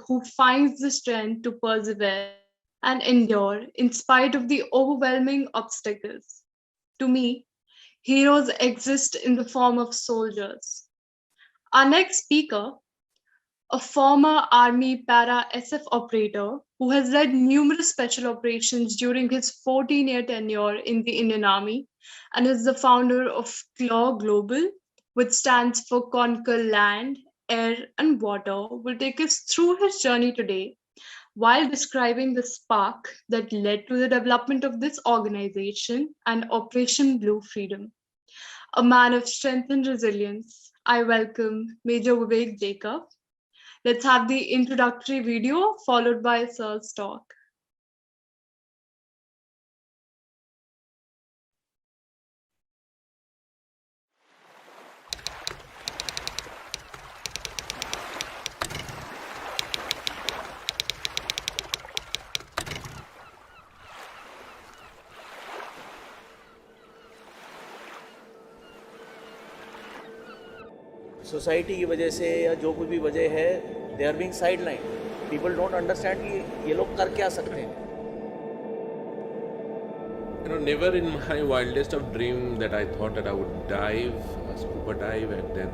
who finds the strength to persevere and endure in spite of the overwhelming obstacles. To me, heroes exist in the form of soldiers. Our next speaker, a former Army para SF operator who has led numerous special operations during his 14-year tenure in the Indian Army and is the founder of CLAW Global, which stands for Conquer Land, Air, and Water, will take us through his journey today while describing the spark that led to the development of this organization and Operation Blue Freedom. A man of strength and resilience, I welcome Major Vivek Jacob. Let's have the introductory video followed by Sir's talk. Society की वजह से या जो कुछ भी वजह है, they are being sideline. People don't understand कि ये लोग कर क्या सकते हैं. You know, never in my wildest of dream that I thought that I would dive, scuba dive, and then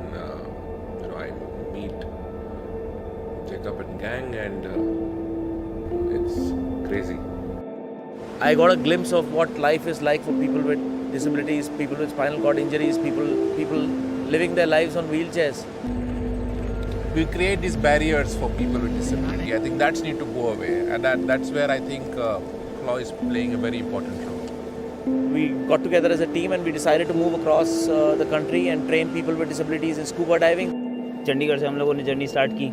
I meet Jacob and gang, and it's crazy. I got a glimpse of what life is like for people with disabilities, people with spinal cord injuries, people living their lives on wheelchairs. We create these barriers for people with disability. I think that's need to go away, and that's where I think CLAW is playing a very important role. We got together as a team and we decided to move across the country and train people with disabilities in scuba diving. Chandigarh से हम लोगों ने journey start की.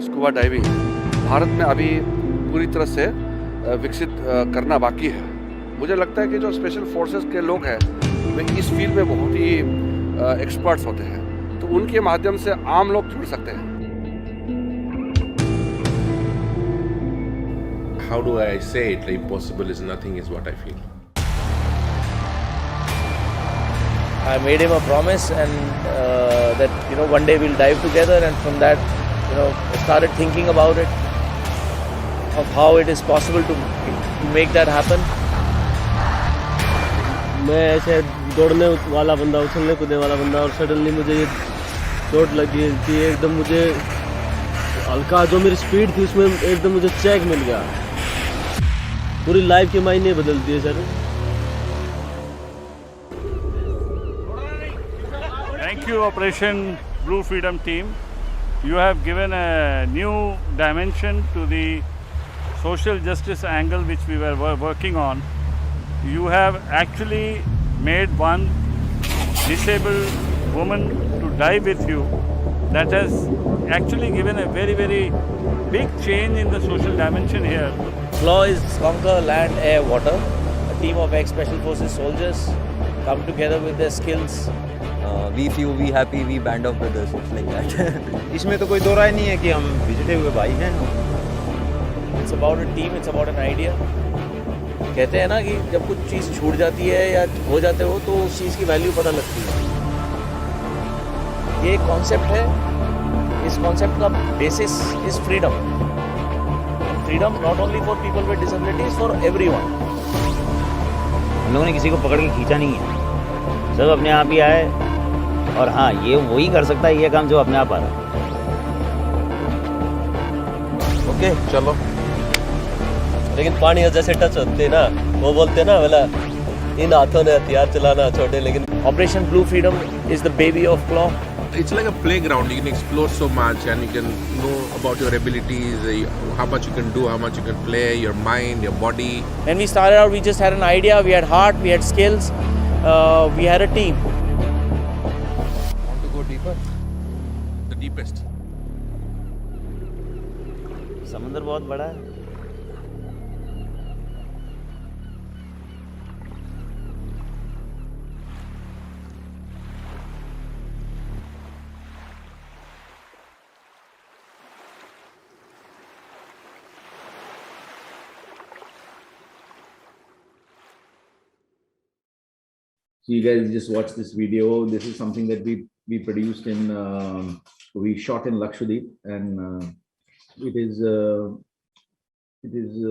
Scuba diving Bharat में अभी पूरी तरह से विकसित करना बाकी है. मुझे लगता है कि जो स्पेशल फोर्सेस के लोग हैं वे इस फील्ड में बहुत ही एक्सपर्ट्स होते हैं, तो उनके माध्यम से आम लोग जुड़ सकते हैं. How do I say it? The impossible is nothing is what I feel. I made him a promise and that one day we'll dive together, and from that I started thinking about it, of how it is possible to make that happen. मैं ऐसे दौड़ने वाला बंदा, उछलने कूदने वाला बंदा, और suddenly मुझे ये चोट लगी थी. एकदम मुझे हल्का जो मेरी स्पीड थी उसमें एकदम मुझे चेक मिल गया. पूरी लाइफ के मायने बदल दिए sir. Thank you, Operation Blue Freedom team. You have given a new dimension to the social justice angle which we were working on. You have actually made one disabled woman to die with you. That has actually given a very, very big change in the social dimension here. CLAW is Conquer Land, Air, Water. A team of ex-Special Forces soldiers come together with their skills. We few, we happy, we band of brothers. It's like that. इसमें तो कोई दो राय नहीं है कि हम भिजते हुए भाई हैं. It's about a team, it's about an idea. कहते हैं ना कि जब कुछ चीज़ छूट जाती है या हो जाते हो तो उस चीज़ की वैल्यू पता लगती है. ये एक कॉन्सेप्ट है. इस कॉन्सेप्ट का basis is freedom. Freedom not only for people with disabilities, for everyone. हम लोगों ने किसी को पकड़ के खींचा नहीं है, सब अपने आप ही आए. और हाँ, ये वही कर सकता है ये काम जो अपने आप आ रहा है. ओके चलो. लेकिन पानी जैसे टच होते हैं ना, वो बोलते हैं ना बोला इन हाथों ने हथियार चलाना छोड़े. लेकिन operation blue freedom is the baby of CLAW. It's like a playground. You can explore so much, and you can know about your abilities, how much you can do, how much you can play, your mind, your body. When we started out, we just had an idea. We had heart, we had skills, we had a team. Want to go deeper? The deepest. समंदर बहुत बड़ा है. So you guys just watch this video. This is something that we produced in, we shot in Lakshadweep, and it is it is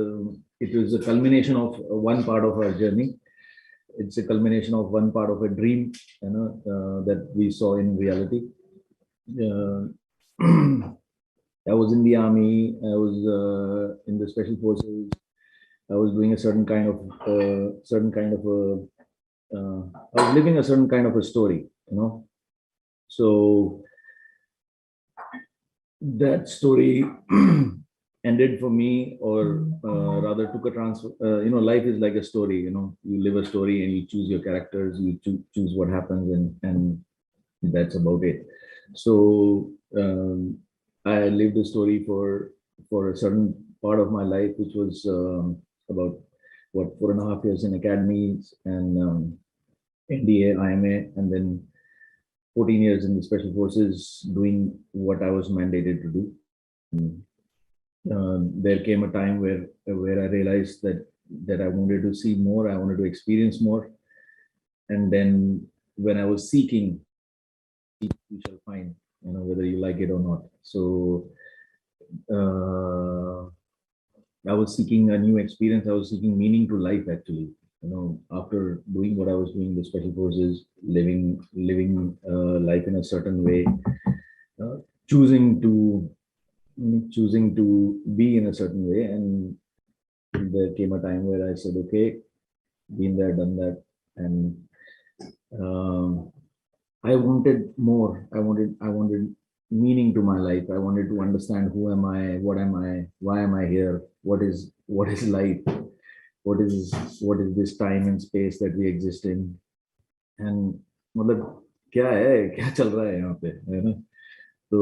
it was a culmination of one part of our journey. It's a culmination of one part of a dream, that we saw in reality. uh, I was in the army. I was in the special forces. I was doing a certain kind of a I was living a certain kind of a story. So that story ended for me, or rather took a transfer. Life is like a story. You live a story and you choose your characters, you choose what happens, and that's about it. So I lived a story for a certain part of my life, which was about what 4.5 years in academies and NDA, IMA, and then 14 years in the special forces doing what I was mandated to do. There came a time where I realized that I wanted to see more, I wanted to experience more, and then when I was seeking, you shall find, whether you like it or not. So I was seeking a new experience. I was seeking meaning to life, actually. After doing what I was doing, the special forces, living life in a certain way, uh, choosing to choosing to be in a certain way, and there came a time where I said, okay, been there, done that, and um, I wanted more. I wanted meaning to my life. I wanted to understand who am I, what am I, why am I here, what is life, what is this time and space that we exist in, and मतलब क्या है, क्या चल रहा है यहाँ पे, है ना? तो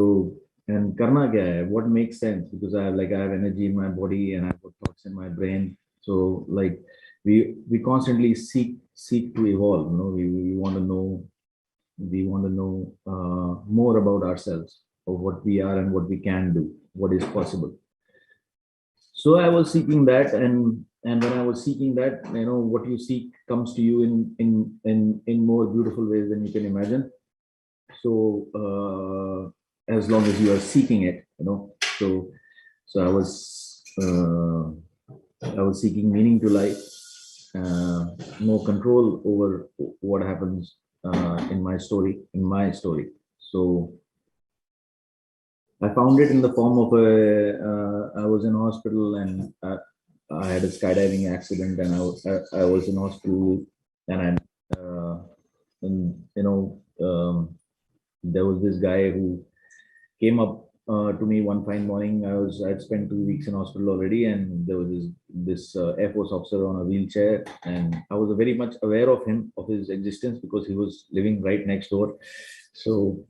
and karna kya hai, what makes sense, because I have energy in my body and I've got thoughts in my brain. So like we constantly seek to evolve. We want to know, more about ourselves, of what we are and what we can do, what is possible. So I was seeking that, and when I was seeking that, what you seek comes to you in more beautiful ways than you can imagine. So as long as you are seeking it, so I was seeking meaning to life, more control over what happens in my story. So I found it in the form of I was in hospital, and I had a skydiving accident, and I was in hospital, and there was this guy who came up to me one fine morning. I'd spent 2 weeks in hospital already, and there was this Air Force officer on a wheelchair, and I was very much aware of him, of his existence, because he was living right next door. So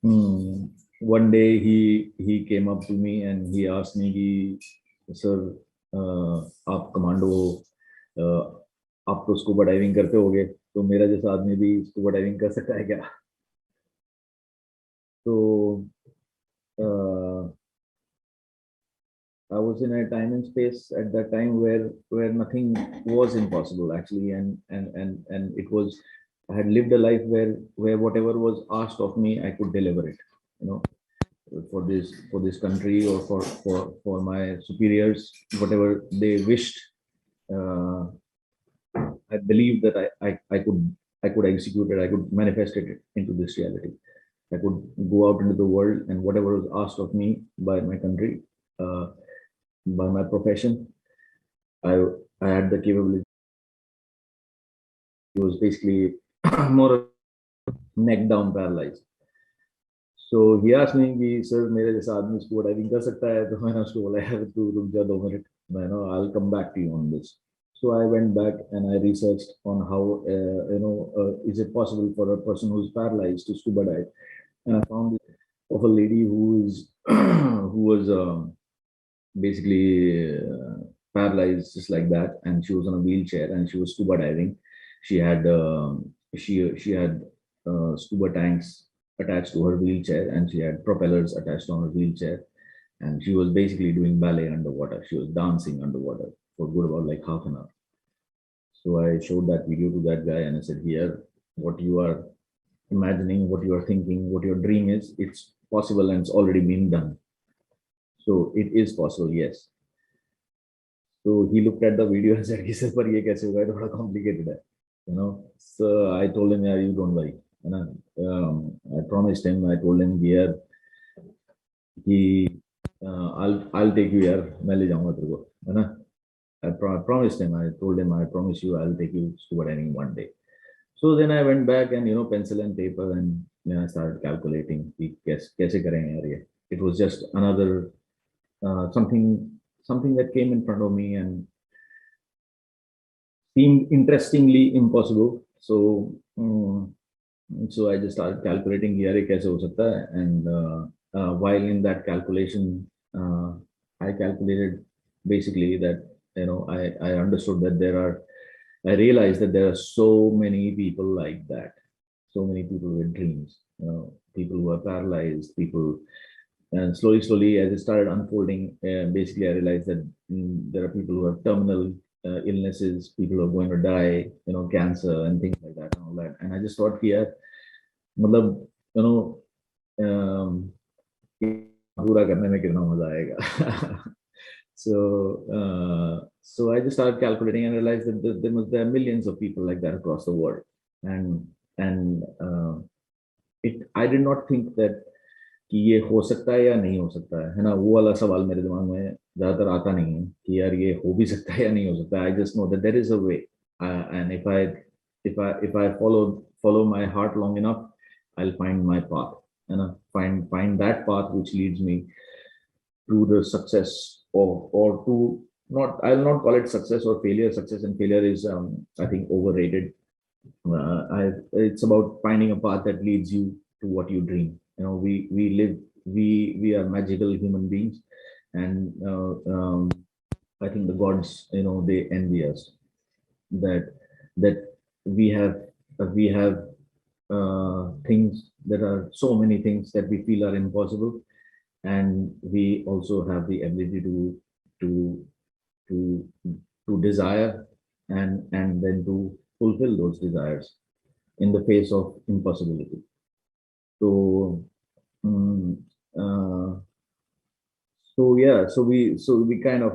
one day he came up to me and he asked me, "Sir, आप commando हो, आप तो scuba diving करते होगे, तो मेरा जैसा आदमी भी स्कूबा डाइविंग कर सकता है क्या?" So I was in a time and space at that time where nothing was impossible, actually, and it was, I had lived a life where whatever was asked of me, I could deliver it, for this country, or for my superiors, whatever they wished. Uh, I believed that I could execute it, I could manifest it into this reality. I could go out into the world, and whatever was asked of me by my country, by my profession, I I had the capability. It was basically more neck down paralyzed. So he asked me, "Sir, मेरे जैसा आदमी इसको diving कर सकता है?" तो मैंने उसको बोला, "यार तू रुक जा 2 minute, I'll come back to you on this." So I went back and I researched on how is it possible for a person who's paralyzed to scuba dive, and I found of a lady who was basically paralyzed just like that, and she was on a wheelchair and she was scuba diving. She had scuba tanks attached to her wheelchair, and she had propellers attached on her wheelchair, and she was basically doing ballet underwater. She was dancing underwater for good about like half an hour. So I showed that video to that guy and I said, "Here, what you are imagining, what you are thinking, what your dream is, it's possible and it's already been done." So it is possible, yes. So he looked at the video and said, "Sir, पर ये कैसे होगा? ये तो बड़ा complicated है." You know. So I told him, "Yeah, you don't worry." And I promised him. I told him, "Yeah, I'll take you here. मैं ले जाऊँगा तेरे को, है ना?" I promised him. I told him, "I promise you, I'll take you scuba diving one day." So then I went back and pencil and paper and I started calculating. कि कैसे करेंगे यार ये? It was just another something that came in front of me and seemed interestingly impossible. So I just started calculating यार ये कैसे हो सकता है? And while in that calculation, I calculated basically that I understood that I realized that there are so many people like that, so many people with dreams, people who are paralyzed, people. And slowly, as it started unfolding, basically, I realized that there are people who have terminal illnesses, people who are going to die, cancer and things like that and all that. And I just thought, yeah, मतलब, um, पूरा करने में कितना मजा आएगा. So I just started calculating and realized that there are millions of people like that across the world, and I did not think that कि ये हो सकता है या नहीं हो सकता है ना, वो वाला सवाल मेरे दिमाग में ज्यादातर आता नहीं है कि यार ये हो भी सकता है या नहीं हो सकता है. I just know that there is a way, and if I follow my heart long enough, I'll find my path, find that path which leads me to the success, or to not, I'll not call it success or failure. Success and failure is I think overrated. It's about finding a path that leads you to what you dream. We are magical human beings, and I think the gods, they envy us that we have things, that are so many things that we feel are impossible, and we also have the ability to to desire and then to fulfill those desires in the face of impossibility. So mm, uh, so we kind of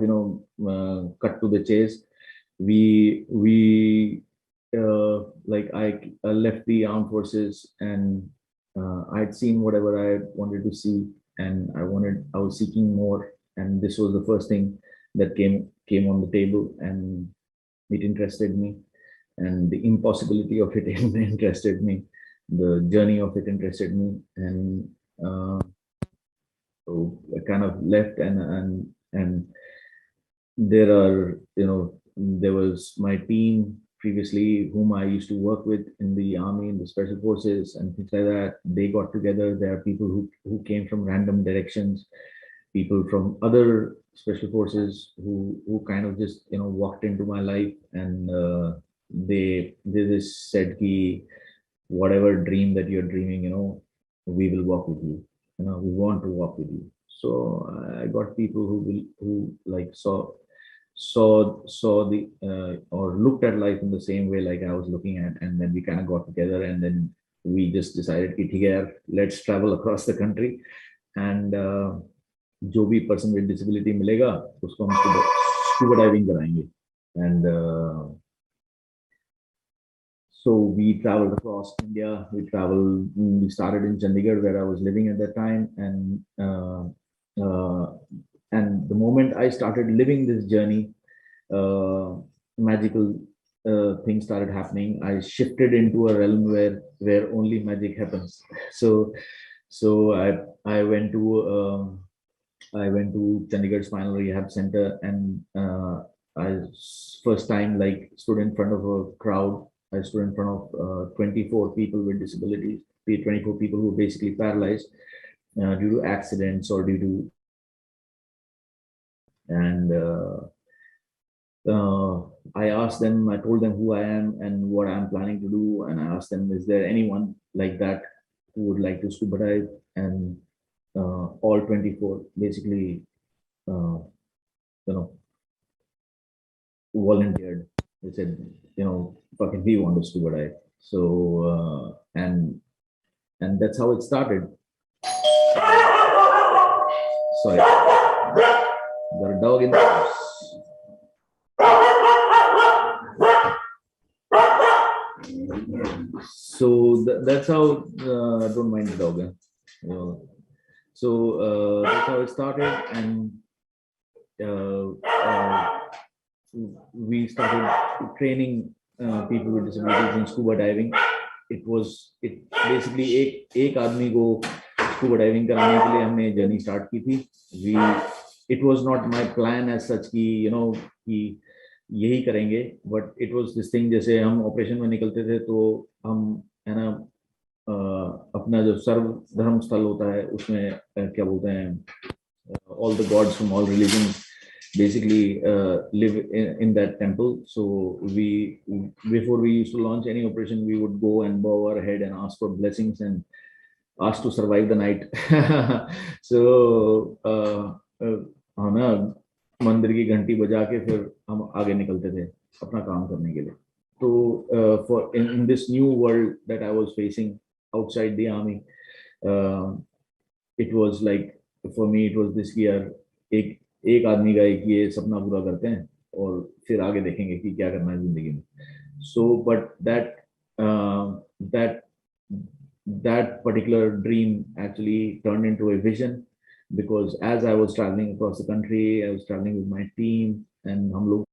cut to the chase. We like I left the armed forces, and I'd seen whatever I wanted to see, and I was seeking more, and this was the first thing that came on the table, and it interested me, and the impossibility of it interested me, the journey of it interested me, and so I kind of left, and there are there was my team previously whom I used to work with in the army, in the special forces and things like that. They got together. There are people who came from random directions, people from other special forces who kind of just walked into my life, and they just said ki whatever dream that you're dreaming, we will walk with you. We want to walk with you. So I got people who like saw the or looked at life in the same way like I was looking at, and then we kind of got together, and then we just decided कि ठीक है यार, let's travel across the country, and जो भी person with disability मिलेगा उसको हम scuba diving कराएंगे. And so we traveled across India. We started in Chandigarh, where I was living at that time, and the moment I started living this journey, magical things started happening. I shifted into a realm where only magic happens. So I went to Chandigarh Spinal Rehab Center, and I first time like stood in front of a crowd. I stood in front of 24 people with disabilities, 24 people who were basically paralyzed due to accidents or due to, and I asked them, I told them who I am and what I'm planning to do, and I asked them, is there anyone like that who would like to scuba dive? And all 24 basically, volunteered. They said, fucking we want to scuba dive. So and that's how it started. Sorry, Got a dog in the house. So that's how, don't mind the dog. So that's how it started, and uh, uh, we started training people with disabilities in scuba diving. It basically एक आदमी को scuba diving कराने के लिए हमने journey start की थी. We it was not my plan as such कि कि यही करेंगे, but it was this thing. जैसे हम ऑपरेशन में निकलते थे तो हम है ना अपना जो सर्व धर्म स्थल होता है उसमें क्या बोलते हैं, all the gods from all religions basically live in that temple. So we, before we used to launch any operation, we would go and bow our head and ask for blessings and ask to survive the night. So हाँ ना, मंदिर की घंटी बजा के फिर हम आगे निकलते थे अपना काम करने के लिए. तो for in this new world that I was facing outside the army, it was like, for me it was this year, एक आदमी का एक ये सपना पूरा करते हैं और फिर आगे देखेंगे कि क्या करना है जिंदगी में. So but that particular dream actually turned into a vision, because as I was traveling across the country, I was traveling with my team, and हम लोग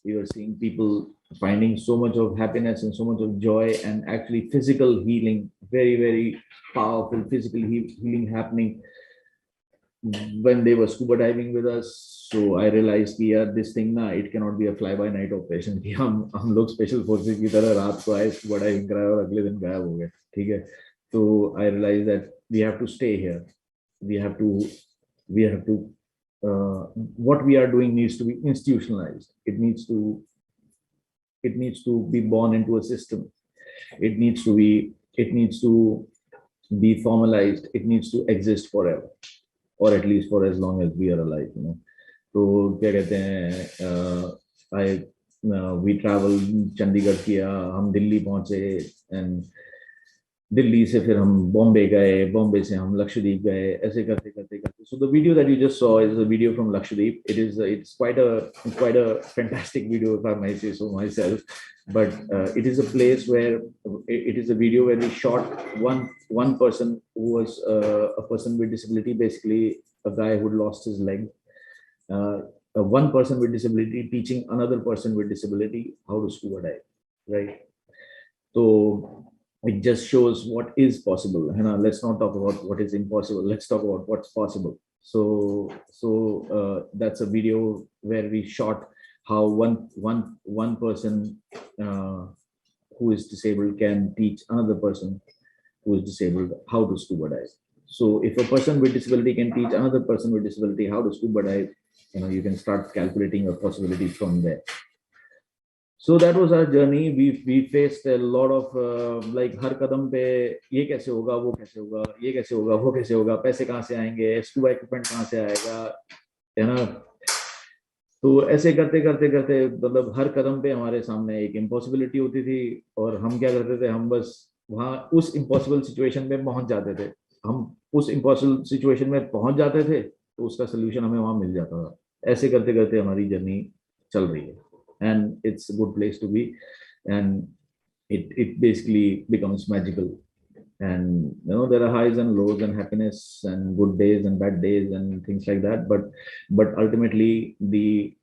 we were seeing people finding so much of happiness and so much of joy, and actually physical healing, very, very powerful physical healing happening when they were scuba diving with us. So I realized कि यार this thing ना, it cannot be a fly by night operation कि हम लोग special forces की तरह रात को आए scuba diving कराए और अगले दिन गायब हो गए, ठीक है. So I realized that we have to stay here. We have to what we are doing needs to be institutionalized. It needs to be born into a system. It needs to be formalized. It needs to exist forever, or at least for as long as we are alive. तो क्या कहते हैं, we travel Chandigarh किया, हम दिल्ली पहुंचे, and Delhi से फिर हम बॉम्बे गए, बॉम्बे से हम लक्षद्वीप गए, ऐसे करते करते करते. So the video that you just saw is a video from Lakshadweep. It's quite a fantastic video, if I might say so myself. But it is a place where it is a video where we shot one person who was a person with disability, basically a guy who lost his leg. One person with disability teaching another person with disability how to scuba dive, right? So it just shows what is possible. Let's not talk about what is impossible. Let's talk about what's possible. So that's a video where we shot how one person who is disabled can teach another person who is disabled how to scuba dive. So if a person with disability can teach another person with disability how to scuba dive, you can start calculating your possibilities from there. So that was our journey. We faced a lot of like हर कदम पे ये कैसे होगा, वो कैसे होगा, ये कैसे होगा, वो कैसे होगा, पैसे कहाँ से आएंगे, स्कूबा इक्विपमेंट कहाँ से आएगा, है ना. तो ऐसे करते करते करते मतलब हर कदम पे हमारे सामने एक इम्पॉसिबिलिटी होती थी, और हम क्या करते थे, हम बस वहाँ उस इम्पॉसिबल सिचुएशन में पहुंच जाते थे. हम उस इम्पॉसिबल सिचुएशन में पहुंच जाते थे तो उसका सोल्यूशन हमें वहाँ मिल जाता था. ऐसे करते करते हमारी जर्नी चल रही है. And it's a good place to be, and it basically becomes magical. And there are highs and lows and happiness and good days and bad days and things like that, but ultimately the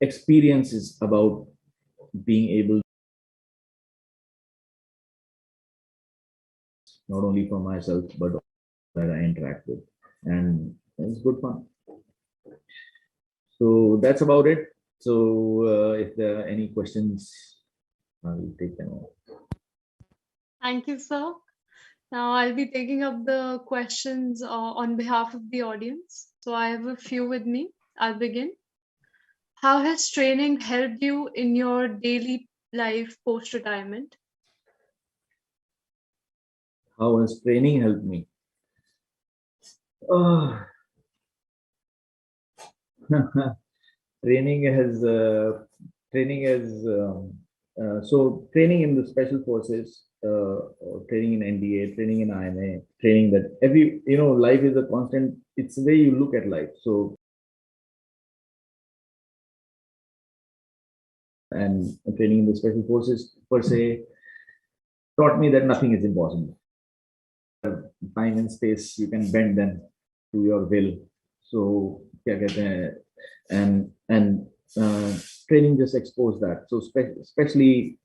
experience is about being able, not only for myself but that I interact with, and it's good fun. So that's about it. So if there are any questions, I will take them all. Thank you, sir. Now I'll be taking up the questions on behalf of the audience. So I have a few with me. I'll begin. How has training helped you in your daily life post-retirement? How has training helped me? Training has so training in the special forces training in NDA, training in IMA, training that life is a constant. It's the way you look at life. So, and training in the special forces per se taught me that nothing is impossible. Time and space, you can bend them to your will. So क्या कहते हैं, and training just exposed that. So especially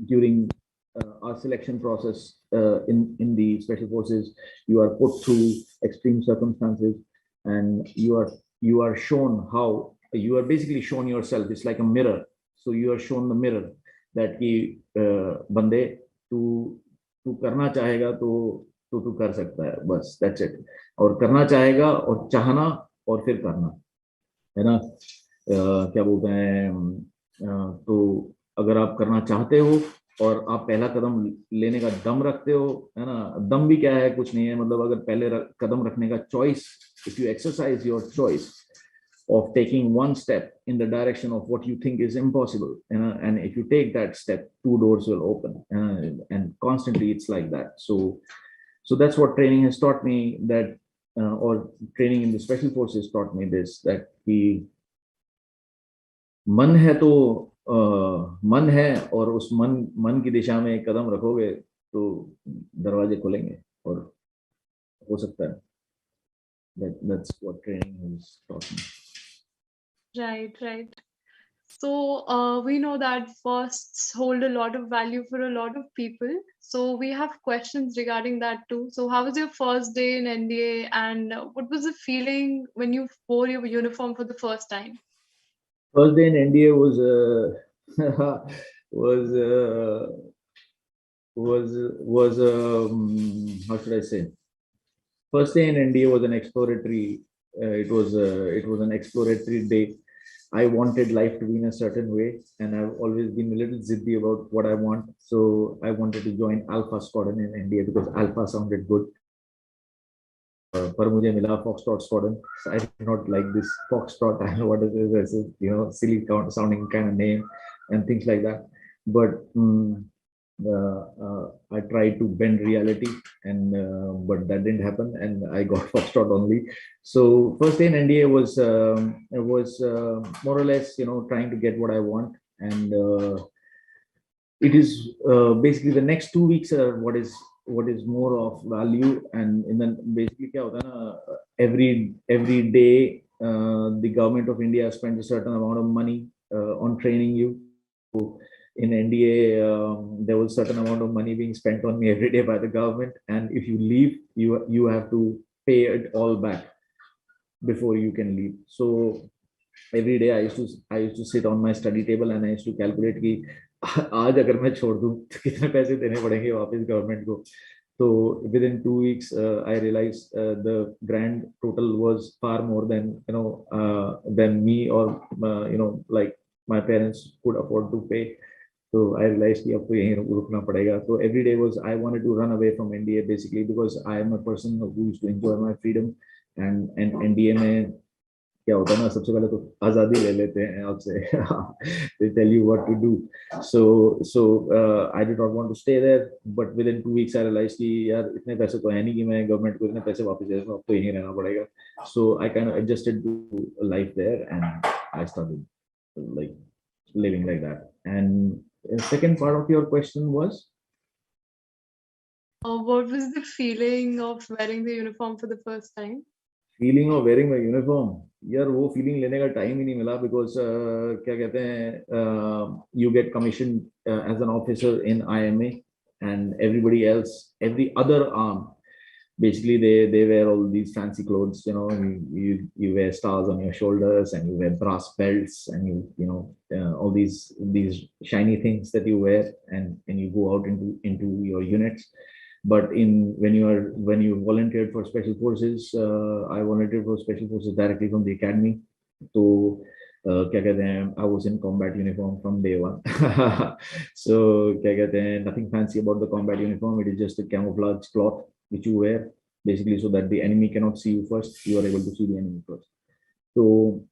during our selection process in the special forces, you are put through extreme circumstances, and you are shown how you are basically shown yourself. It's like a mirror. So you are shown the mirror that कि बंदे तू करना चाहेगा तो तू कर सकता है, बस दैट्स इट. और करना चाहेगा और चाहना और फिर करना, है ना. क्या बोलते हैं, तो अगर आप करना चाहते हो और आप पहला कदम लेने का दम रखते हो, है ना. दम भी क्या है, कुछ नहीं है, मतलब अगर पहले कदम रखने का choice, if you exercise your choice of taking one step in the direction of what you think is impossible, and if you take that step, two doors will open, and constantly it's like that. So that's what training has taught me, that or training in the special forces taught me this, that कि मन है तो मन है, और उस मन की दिशा में एक कदम रखोगे तो दरवाजे खुलेंगे, और हो सकता है. That's what training has taught me. Right, right. So we know that firsts hold a lot of value for a lot of people. So we have questions regarding that too. So how was your first day in NDA, and what was the feeling when you wore your uniform for the first time? First day in NDA was was how should I say? First day in NDA was an exploratory. It was an exploratory day. I wanted life to be in a certain way, and I've always been a little ziddie about what I want. So I wanted to join Alpha Squadron in India because Alpha sounded good. पर मुझे मिला Foxtrot Squadron. So I did not like this Foxtrot. I don't know what it is. It's a, silly sounding kind of name and things like that. But I tried to bend reality, and but that didn't happen, and I got Foxtrot only. So first day in NDA was more or less trying to get what I want, and it is basically the next 2 weeks are what is more of value. And in the basically क्या होता है ना, every day the government of India spends a certain amount of money on training you. In NDA, there was a certain amount of money being spent on me every day by the government, and if you leave, you have to pay it all back before you can leave. So every day I used to sit on my study table, and I used to calculate कि आज अगर मैं छोड़ दूं तो कितने पैसे देने पड़ेंगे वापस गवर्नमेंट को. So within 2 weeks, I realized the grand total was far more than me, or like my parents could afford to pay. So I realized कि अब तो यहीं रुकना पड़ेगा. So every day was, I wanted to run away from NDA basically, because I am a person who used to enjoy my freedom, and NDA में क्या होता है ना, सबसे पहले तो आजादी ले लेते हैं आपसे. They tell you what to do. So I did not want to stay there, but within 2 weeks I realized कि यार इतने पैसे तो है नहीं कि मैं गवर्नमेंट को इतने पैसे वापस दे दूँ, अब तो यहीं रहना पड़ेगा. So I kind of adjusted to life there, and I started like living like that. And the second part of your question was, What was the feeling of wearing the uniform for the first time? feeling of wearing my uniform. यार वो feeling लेने का time ही नहीं मिला, because क्या कहते हैं, you get commissioned as an officer in IMA, and everybody else, every other arm, basically they wear all these fancy clothes. You wear stars on your shoulders, and you wear brass belts, and all these shiny things that you wear, and you go out into your units. But when you volunteered for special forces, I volunteered for special forces directly from the academy. So क्या कहते हैं, I was in combat uniform from day one. So क्या कहते हैं, nothing fancy about the combat uniform. It is just a camouflage cloth which you wear basically so that the enemy cannot see you first. You are able to see the enemy first. So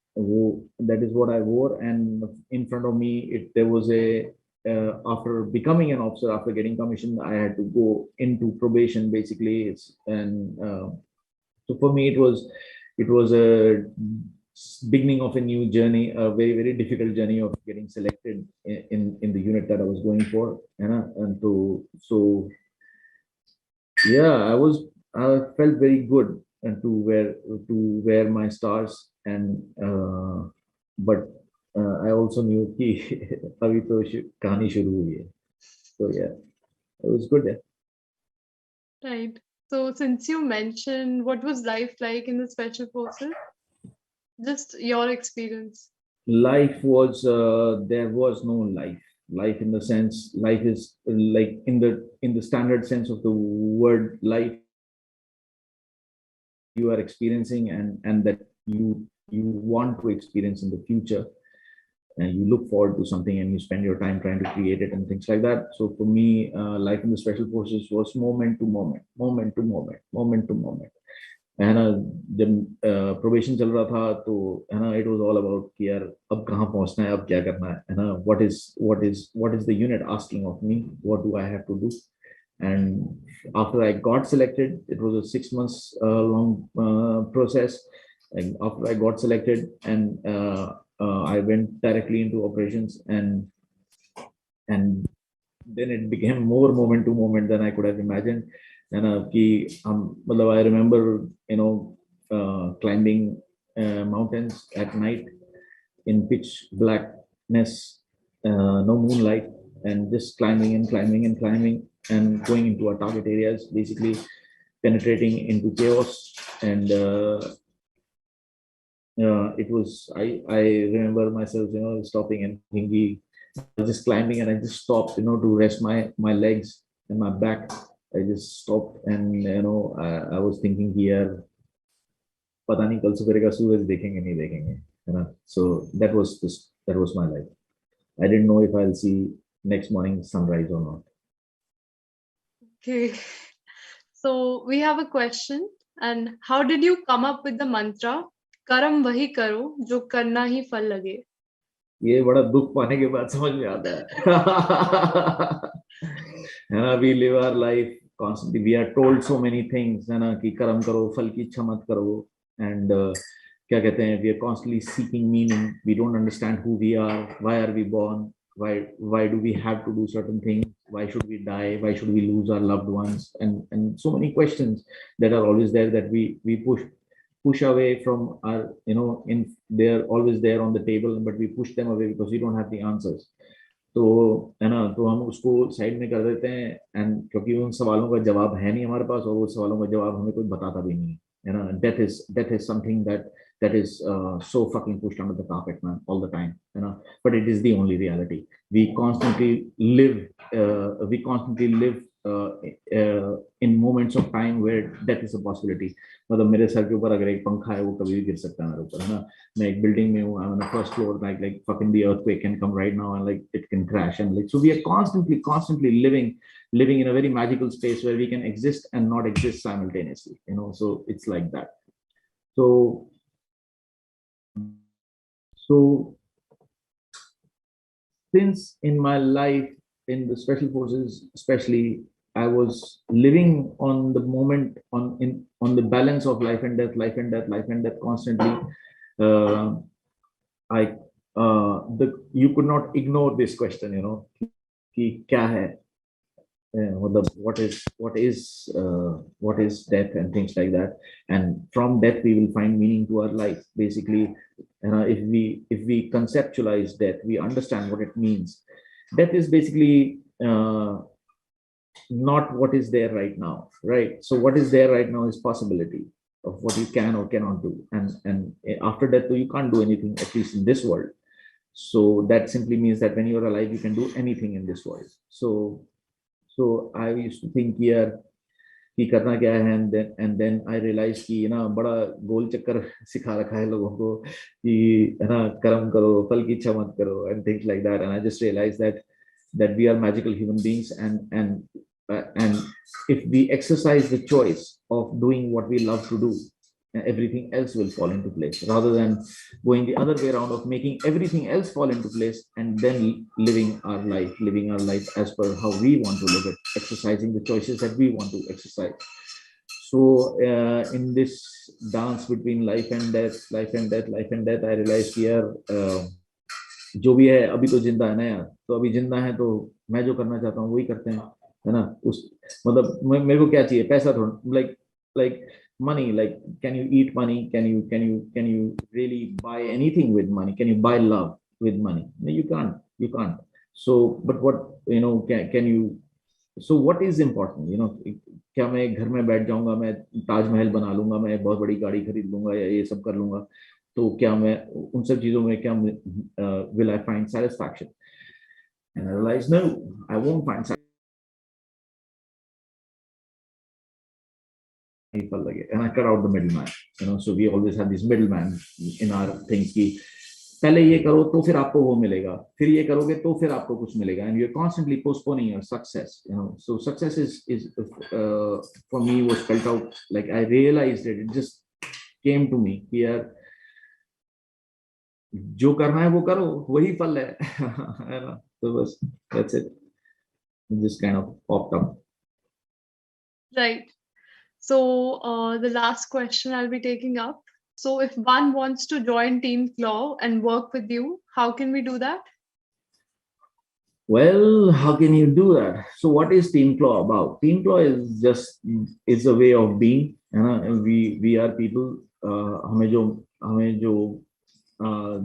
that is what I wore, and in front of me there was a after becoming an officer, after getting commissioned, I had to go into probation basically. So for me, it was a beginning of a new journey, a very very difficult journey of getting selected in the unit that I was going for, and yeah, I felt very good and to wear my stars and but I also knew कि अभी तो कहानी शुरू हुई है. So yeah, it was good. Yeah. Right. So, since you mentioned what was life like in the special forces, just your experience. Life was there was no life in the sense life is like in the standard sense of the word life you are experiencing and that you want to experience in the future, and you look forward to something and you spend your time trying to create it and things like that. So for me, life in the special forces was moment to moment, moment to moment, moment to moment. है ना, जब probation चल रहा था तो है ना, it was all about कि यार अब कहाँ पहुंचना है, अब क्या करना है ना, what is the unit asking of me, what do I have to do. And after I got selected, it was a 6 months long process. And after I got selected, and I went directly into operations, and then it became more moment to moment than I could have imagined. And I remember, climbing mountains at night in pitch blackness, no moonlight, and just climbing and climbing and climbing and going into our target areas, basically penetrating into chaos. And it was I remember myself, stopping and thinking, just climbing, and I just stopped, to rest my legs and my back. I just stopped, and I was thinking here, पता नहीं कल सुबह का सूरज देखेंगे नहीं देखेंगे, है ना. So that was my life. I didn't know if I'll see next morning sunrise or not. Okay. So we have a question. And how did you come up with the mantra "Karam wahi karo jo karna hi फल लगे"? ये बड़ा दुख पाने के बाद समझ में आता है. है ना, we live our life constantly. We are told so many things, है ना, कि कर्म करो, फल की इच्छा मत करो. And क्या कहते हैं, we are constantly seeking meaning. We don't understand who we are. Why are we born? Why do we have to do certain things? Why should we die? Why should we lose our loved ones? And so many questions that are always there that we push away from our, they're always there on the table, but we push them away because we don't have the answers. तो है ना, तो हम उसको side में कर देते हैं, एंड क्योंकि उन सवालों का जवाब है नहीं हमारे पास, और वो सवालों का जवाब हमें कोई बताता भी नहीं है ना. Death is something that is so fucking pushed under the carpet, man, all the time, but it is the only reality. We constantly live in moments of time where death is a possibility. मतलब मेरे sir के ऊपर अगर एक पंखा है वो कभी भी गिर सकता है मेरे ऊपर, है ना. मैं एक बिल्डिंग में हूँ, I'm on the first floor, like fucking the earthquake can come right now and like it can crash, and like so we are constantly living in a very magical space where we can exist and not exist simultaneously, so it's like that. So since in my life in the special forces especially, I was living on the moment, on the balance of life and death constantly. You could not ignore this question, कि क्या है, what is death and things like that. And from death we will find meaning to our life, basically. If we conceptualize death, we understand what it means. Death is basically not what is there right now, right? So what is there right now is possibility of what you can or cannot do, and after death you can't do anything, at least in this world. So that simply means that when you're alive you can do anything in this world. So I used to think here कि करना क्या है, and then I realized कि ना बड़ा गोल चक्कर सिखा रखा है लोगों को कि है ना, कर्म करो, फल की इच्छा मत करो, and things like that. And I just realized that we are magical human beings, and if we exercise the choice of doing what we love to do, everything else will fall into place, rather than going the other way around of making everything else fall into place and then living our life as per how we want to live it, exercising the choices that we want to exercise. So in this dance between life and death, I realized here, जो भी है अभी तो जिंदा है ना यार, तो अभी जिंदा है तो मैं जो करना चाहता हूँ वही करते हैं, है ना। उस मतलब मेरे को क्या चाहिए, पैसा थोड़ा, like money, like can you eat money, can you really buy anything with money, can you buy love with money? No, you can't. So but what, can you, so what is important, क्या मैं घर में बैठ जाऊंगा, मैं ताजमहल बना लूंगा, मैं बहुत बड़ी गाड़ी खरीद लूंगा या ये सब कर लूंगा, तो क्या मैं उन सब चीजों में क्या will I find satisfaction? And I realized no, I won't find satisfaction. And I cut out the middleman. So we always have this middleman in our things कि पहले ये करो तो फिर आपको वो मिलेगा, फिर ये करोगे तो फिर आपको कुछ मिलेगा, and you're constantly postponing your success. So success is for me was spelled out, like I realized it just came to me कि यार जो करना है वो करो, वही फल है, है ना। तो बस that's it. It just kind of popped up. Right. So the last question I'll be taking up. So if one wants to join Team Claw and work with you, how can we do that? Well, how can you do that? So what is Team Claw about? Team Claw is a way of being, and we are people, हमें जो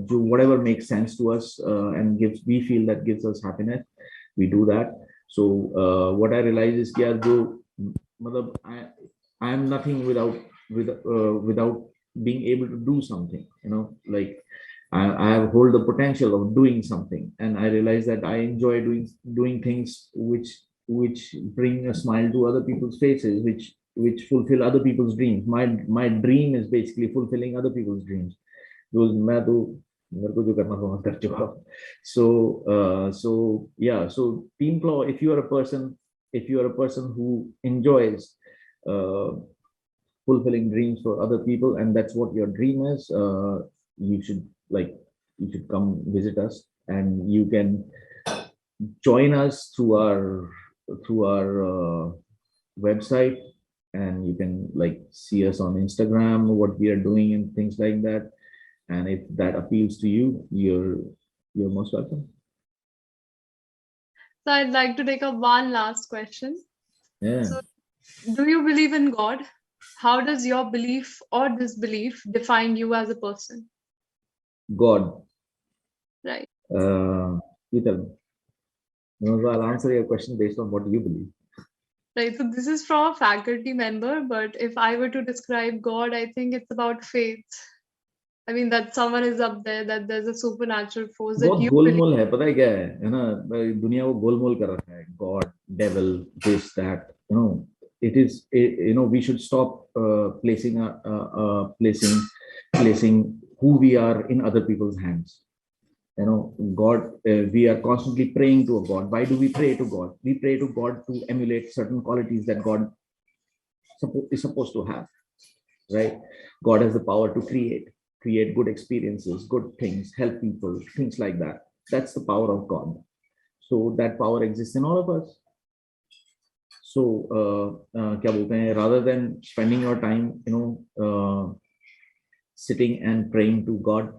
do whatever makes sense to us and we feel that gives us happiness, we do that. So what I realize is कि यार जो मतलब I am nothing without being able to do something, like I hold the potential of doing something, and I realize that I enjoy doing things which bring a smile to other people's faces, which fulfill other people's dreams. My dream is basically fulfilling other people's dreams. मैं तो मेरे को जो करना था मैं कर चुका हूँ. So yeah, so Team Claw, if you are a person who enjoys fulfilling dreams for other people, and that's what your dream is, you should come visit us, and you can join us through our website, and you can see us on Instagram, what we are doing and things like that. And if that appeals to you, you're most welcome. So I'd like to take up one last question. Yeah. So, do you believe in God? How does your belief or disbelief define you as a person? God. Right. You tell me. So I'll answer your question based on what you believe. Right. So this is from a faculty member, but if I were to describe God, I think it's about faith. I mean, that someone is up there, that there's a supernatural force that बहुत you गोलमोल है, पता है क्या है ना, दुनिया को गोलमोल कर रखा है, God, devil, this, that, it is, we should stop placing who we are in other people's hands. God, we are constantly praying to a God. Why do we pray to God? We pray to God to emulate certain qualities that God is supposed to have, right? God has the power to create good experiences, good things, help people, things like that. That's the power of God. So that power exists in all of us. So क्या बोलते हैं, rather than spending your time, sitting and praying to God,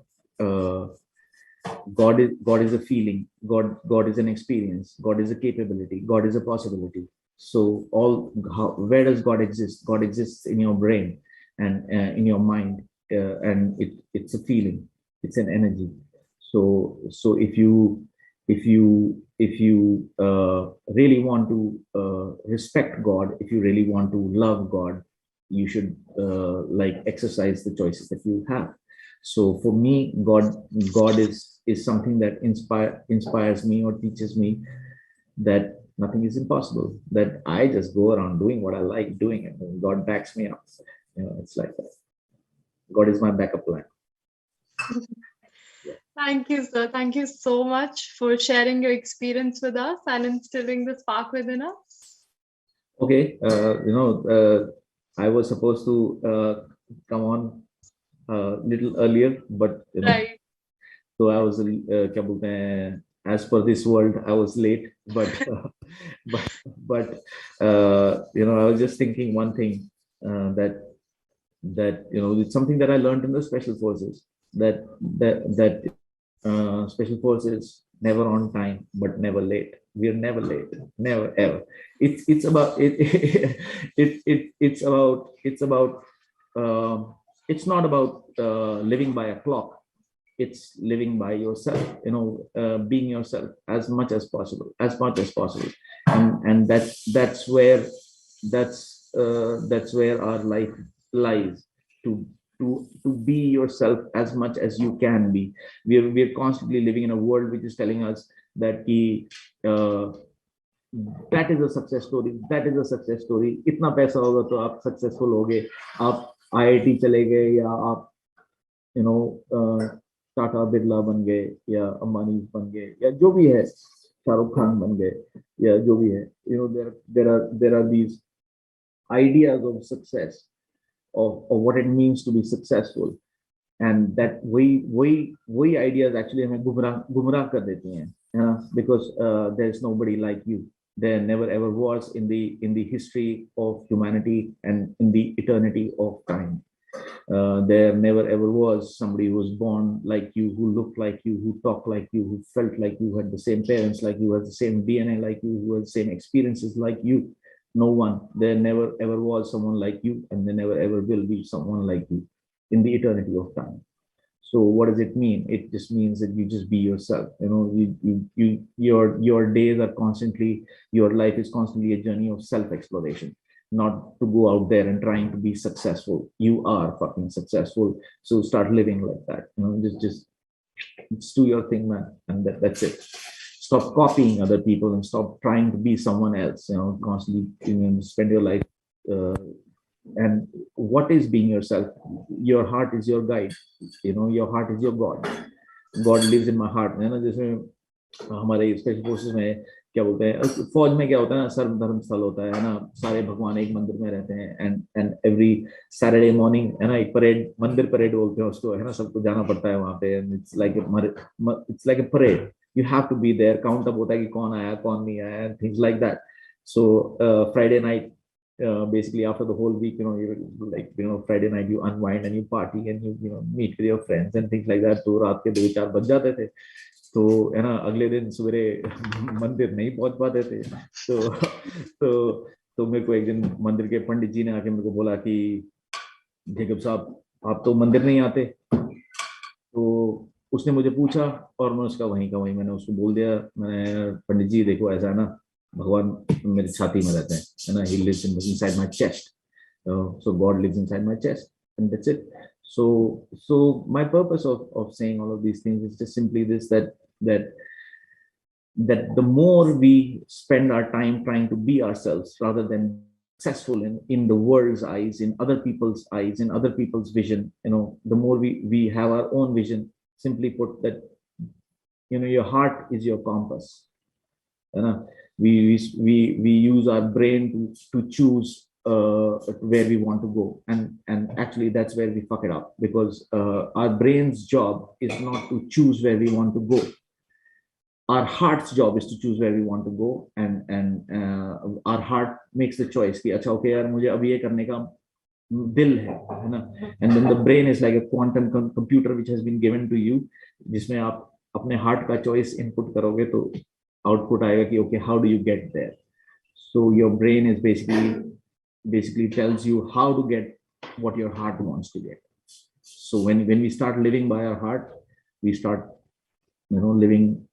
God is a feeling. God is an experience. God is a capability. God is a possibility. So where does God exist? God exists in your brain and in your mind, and it's a feeling. It's an energy. So if you really want to respect God, if you really want to love God, you should exercise the choices that you have. So for me, God is something that inspires me or teaches me that nothing is impossible, that I just go around doing what I like doing, and God backs me up. It's like that. God is my backup plan. Thank you, sir. Thank you so much for sharing your experience with us and instilling the spark within us. Okay, I was supposed to come on a little earlier, but Right. so I was क्या बोलते हैं, as per this world I was late, but but I was just thinking one thing, that it's something that I learned in the special forces, that special forces never on time but never late. We are never late, never ever. It's about it. It's about it's not about living by a clock. It's living by yourself, being yourself as much as possible, and that's where our life lies, to to be yourself as much as you can be. We're constantly living in a world which is telling us that uh, that is a success story, that is a success story, इतना पैसा होगा तो आप successful होगे, आप IIT चले गए, या आप यू नो टाटा बिरला बन गए, या अंबानी बन गए, या जो भी है, शाहरुख खान बन गए, या जो भी है, there are these ideas of success, of what it means to be successful, and that वही ideas actually हमें गुमराह कर देती हैं, because there's nobody like you. There never ever was in the history of humanity and in the eternity of time. There never ever was somebody who was born like you, who looked like you, who talked like you, who felt like you, had the same parents like you, had the same DNA like you, who had the same experiences like you. No one. There never ever was someone like you, and there never ever will be someone like you in the eternity of time. So what does it mean? It just means that you just be yourself. Your days are constantly, your life is constantly a journey of self-exploration, not to go out there and trying to be successful. You are fucking successful. So start living like that. Just do your thing, man, and that's it. Stop copying other people and stop trying to be someone else. Constantly spend your life. And what is being yourself? Your heart is your guide. Your heart is your God. God lives in my heart. जैसे हमारे special forces में क्या बोलते हैं, फौज में क्या होता है ना, सर्व धर्म स्थल होता है ना, सारे भगवान एक मंदिर में रहते हैं, एंड एवरी सैटरडे मॉर्निंग है ना, एक परेड, मंदिर परेड बोलते हैं उसको, है ना, सबको जाना पड़ता है वहां पे, it's like a parade. You have to be there. Count up होता है कि कौन आया कौन नहीं आया, things like that. So Friday night, basically after the whole week, Friday night you unwind and you party and you meet with your friends and things like that. तो रात के 2-4 बज जाते थे, तो है ना, अगले दिन सवेरे मंदिर नहीं पहुंच पाते थे. तो मेरे को एक दिन मंदिर के पंडित जी ने आके मेरे को बोला कि जेकब साहब, आप तो मंदिर नहीं आते. तो उसने मुझे पूछा और मैं उसका वहीं का वहीं मैंने उसको बोल दिया. मैंने, पंडित जी देखो, ऐसा है ना, भगवान मेरी छाती में रहते हैं, है ना, he lives inside my chest. So God lives inside my chest, and that's it. So my purpose of saying all of these things is just simply this, that the more we spend our time trying to be ourselves rather than successful in the world's eyes, in other people's eyes, in other people's vision, the more we have our own vision. Simply put, that your heart is your compass. We use our brain to choose where we want to go, and actually that's where we fuck it up, because our brain's job is not to choose where we want to go. Our heart's job is to choose where we want to go, and our heart makes the choice कि अच्छा, okay यार, मुझे अब ये करने का दिल है ना. And then the brain is like a quantum computer which has been given to you, जिसमें आप अपने हार्ट का चॉइस इनपुट करोगे तो आउटपुट आएगा कि okay, how do you get there. So your brain is basically tells you how to get what your heart wants to get. So when we start living by our heart, we start living,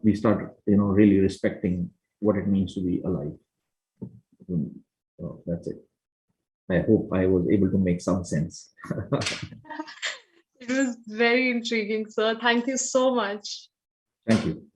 we start really respecting what it means to be alive. So that's it. I hope I was able to make some sense. It was very intriguing, sir. Thank you so much. Thank you.